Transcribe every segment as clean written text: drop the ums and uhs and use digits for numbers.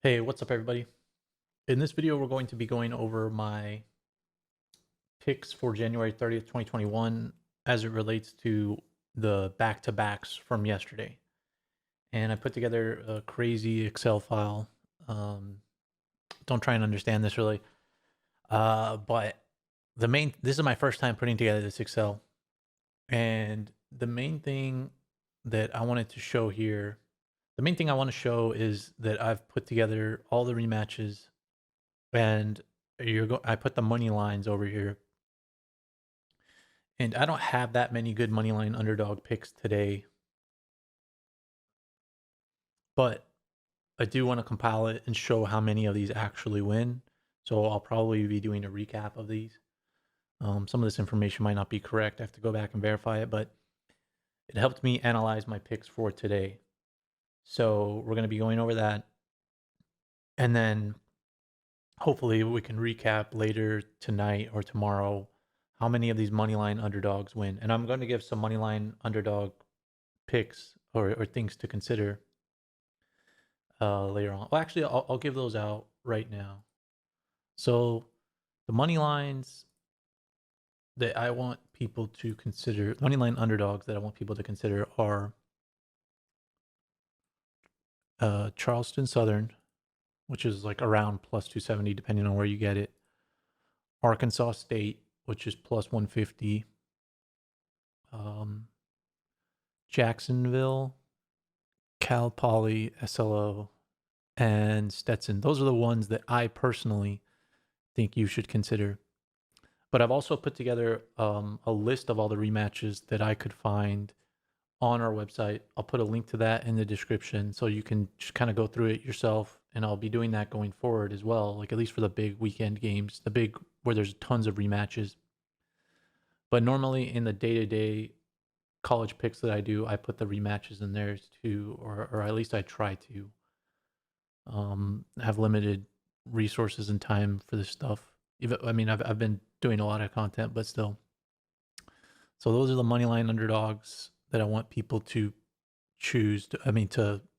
Hey, what's up, everybody? In this video, we're going to be going over my picks for January 30th, 2021, as it relates to the back-to-backs from yesterday. And I put together a crazy Excel file. Don't try and understand this really. But this is my first time putting together this Excel. And the main thing that I wanted to show here, the main thing I want to show is that I've put together all the rematches. And I put the money lines over here, and I don't have that many good money line underdog picks today, but I do want to compile it and show how many of these actually win. So I'll probably be doing a recap of these. Some of this information might not be correct. I have to go back and verify it, but it helped me analyze my picks for today. So we're going to be going over that, and then hopefully we can recap later tonight or tomorrow how many of these money line underdogs win. And I'm going to give some money line underdog picks or things to consider later on. Well, actually, I'll give those out right now. So the money lines that I want people to consider, money line underdogs that I want people to consider are Charleston Southern, which is like around plus 270 depending on where you get it. Arkansas State, which is plus 150. Jacksonville, Cal Poly, SLO, and Stetson. Those are the ones that I personally think you should consider. But I've also put together a list of all the rematches that I could find on our website. I'll put a link to that in the description so you can just kind of go through it yourself. And I'll be doing that going forward as well, like at least for the big weekend games, the big where there's tons of rematches. But normally in the day-to-day college picks that I do, I put the rematches in there too, or at least I try to. Have limited resources and time for this stuff. Even, I mean, I've been doing a lot of content, but still. So those are the money line underdogs that I want people to choose.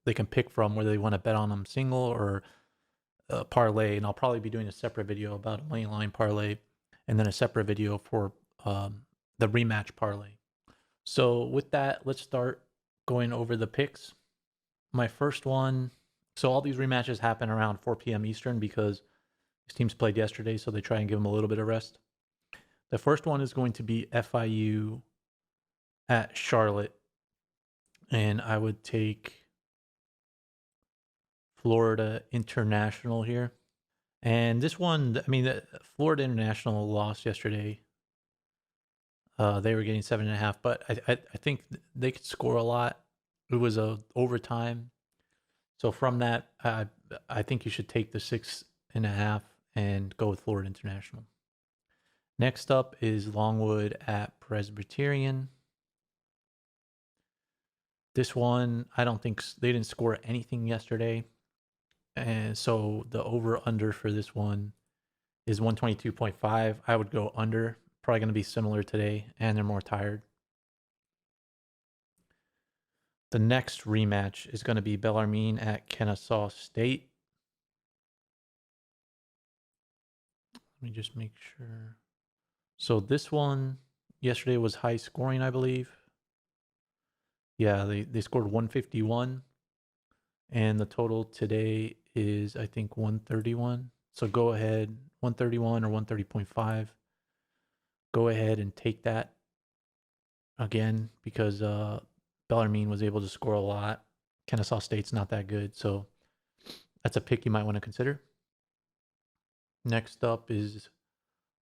They can pick from whether they want to bet on them single or parlay. And I'll probably be doing a separate video about a money line parlay, and then a separate video for the rematch parlay. So with that, let's start going over the picks. My first one. So all these rematches happen around 4 p.m. Eastern because these teams played yesterday, so they try and give them a little bit of rest. The first one is going to be FIU at Charlotte, and I would take Florida International here. And this one, I mean, Florida International lost yesterday. They were getting 7.5, but I think they could score a lot. It was a overtime. So from that, I think you should take the 6.5 and go with Florida International. Next up is Longwood at Presbyterian. This one, I don't think they didn't score anything yesterday. And so the over-under for this one is 122.5. I would go under. Probably going to be similar today, and they're more tired. The next rematch is going to be Bellarmine at Kennesaw State. Let me just make sure. So this one yesterday was high scoring, I believe. Yeah, they scored 151. And the total today is, I think, 131. So go ahead, 131 or 130.5. Go ahead and take that again because Bellarmine was able to score a lot. Kennesaw State's not that good. So that's a pick you might want to consider. Next up is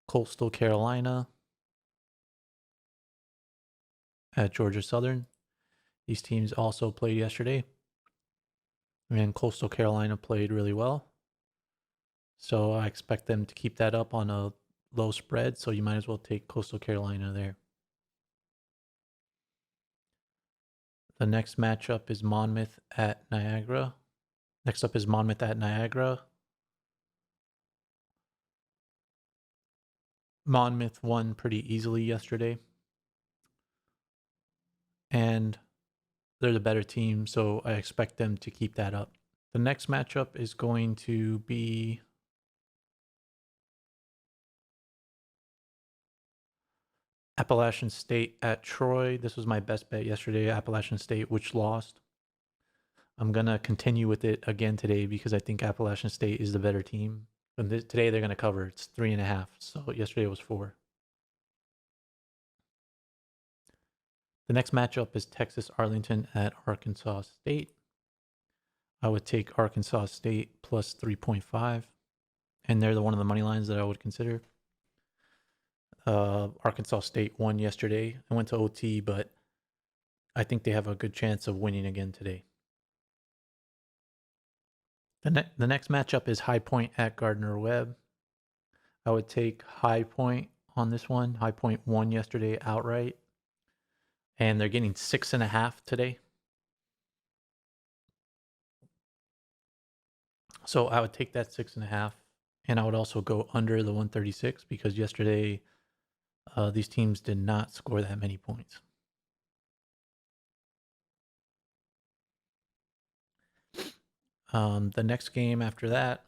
Coastal Carolina at Georgia Southern. These teams also played yesterday, and Coastal Carolina played really well. So I expect them to keep that up on a low spread, so you might as well take Coastal Carolina there. The next matchup is Monmouth at Niagara. Next up is Monmouth at Niagara. Monmouth won pretty easily yesterday, and they're the better team, so I expect them to keep that up. The next matchup is going to be Appalachian State at Troy. This was my best bet yesterday, Appalachian State, which lost. I'm going to continue with it again today because I think Appalachian State is the better team. And today they're going to cover. It's 3.5. So yesterday was 4. The next matchup is Texas Arlington at Arkansas State. I would take Arkansas State plus 3.5. And they're one of the money lines that I would consider. Arkansas State won yesterday. I went to OT, but I think they have a good chance of winning again today. The next matchup is High Point at Gardner Webb. I would take High Point on this one. High Point won yesterday outright, and they're getting 6.5 today. So I would take that 6.5, and I would also go under the 136 because yesterday these teams did not score that many points. The next game after that.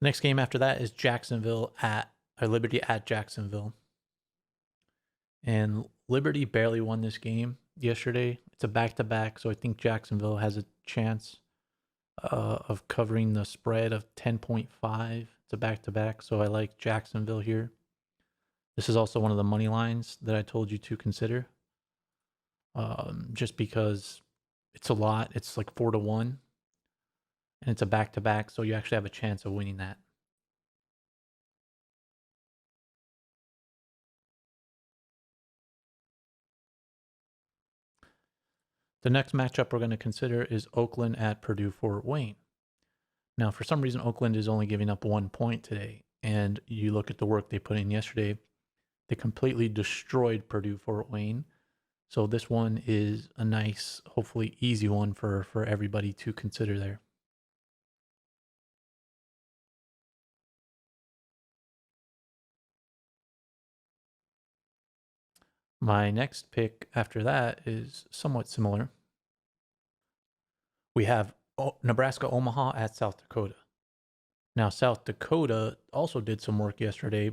Next game after that is Liberty at Jacksonville. And Liberty barely won this game yesterday. It's a back-to-back, so I think Jacksonville has a chance of covering the spread of 10.5. It's a back-to-back, so I like Jacksonville here. This is also one of the money lines that I told you to consider. Just because it's a lot. It's like 4-1. And it's a back-to-back, so you actually have a chance of winning that. The next matchup we're going to consider is Oakland at Purdue-Fort Wayne. Now, for some reason, Oakland is only giving up 1 point today. And you look at the work they put in yesterday, they completely destroyed Purdue-Fort Wayne. So this one is a nice, hopefully easy one for everybody to consider there. My next pick after that is somewhat similar. We have Nebraska-Omaha at South Dakota. Now, South Dakota also did some work yesterday,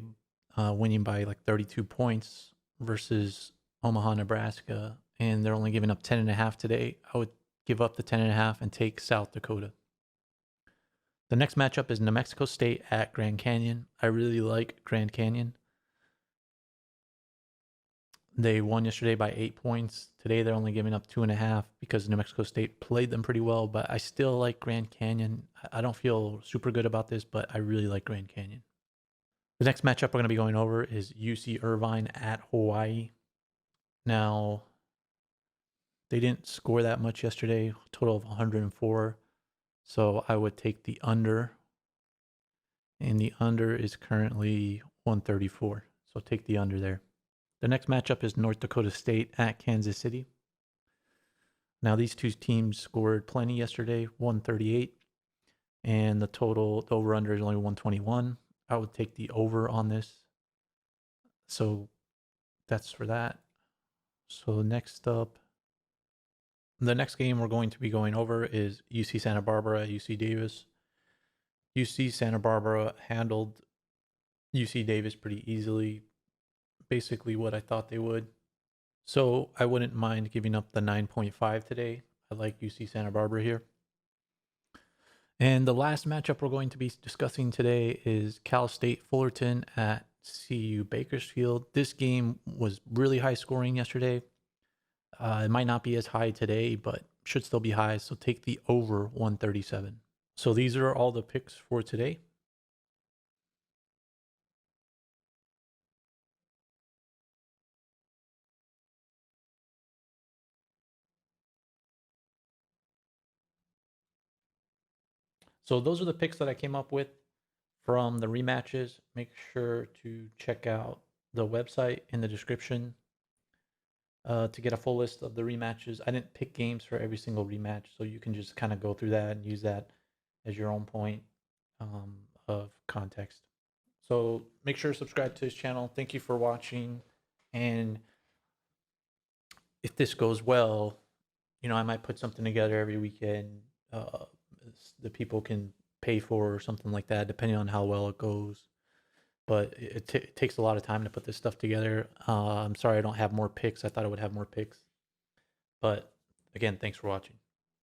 winning by like 32 points versus Omaha, Nebraska, and they're only giving up 10.5 today. I would give up the 10.5 and take South Dakota. The next matchup is New Mexico State at Grand Canyon. I really like Grand Canyon. They won yesterday by 8 points. Today they're only giving up 2.5 because New Mexico State played them pretty well, but I still like Grand Canyon. I don't feel super good about this, but I really like Grand Canyon. The next matchup we're going to be going over is UC Irvine at Hawaii. Now, they didn't score that much yesterday, total of 104. So I would take the under. And the under is currently 134. So take the under there. The next matchup is North Dakota State at Kansas City. Now, these two teams scored plenty yesterday, 138. And the over-under is only 121. I would take the over on this. So that's for that. So next up, the next game we're going to be going over is UC Santa Barbara at UC Davis. UC Santa Barbara handled UC Davis pretty easily, basically what I thought they would. So I wouldn't mind giving up the 9.5 today. I like UC Santa Barbara here. And the last matchup we're going to be discussing today is Cal State Fullerton at CU Bakersfield. This game was really high scoring yesterday. It might not be as high today, but should still be high. So take the over 137. So these are all the picks for today. So those are the picks that I came up with from the rematches. Make sure to check out the website in the description to get a full list of the rematches. I didn't pick games for every single rematch, so you can just kind of go through that and use that as your own point of context. So make sure to subscribe to this channel. Thank you for watching. And if this goes well, I might put something together every weekend that people can pay for or something like that, depending on how well it goes. But it takes a lot of time to put this stuff together. I'm sorry I don't have more picks. I thought I would have more picks. But again, thanks for watching.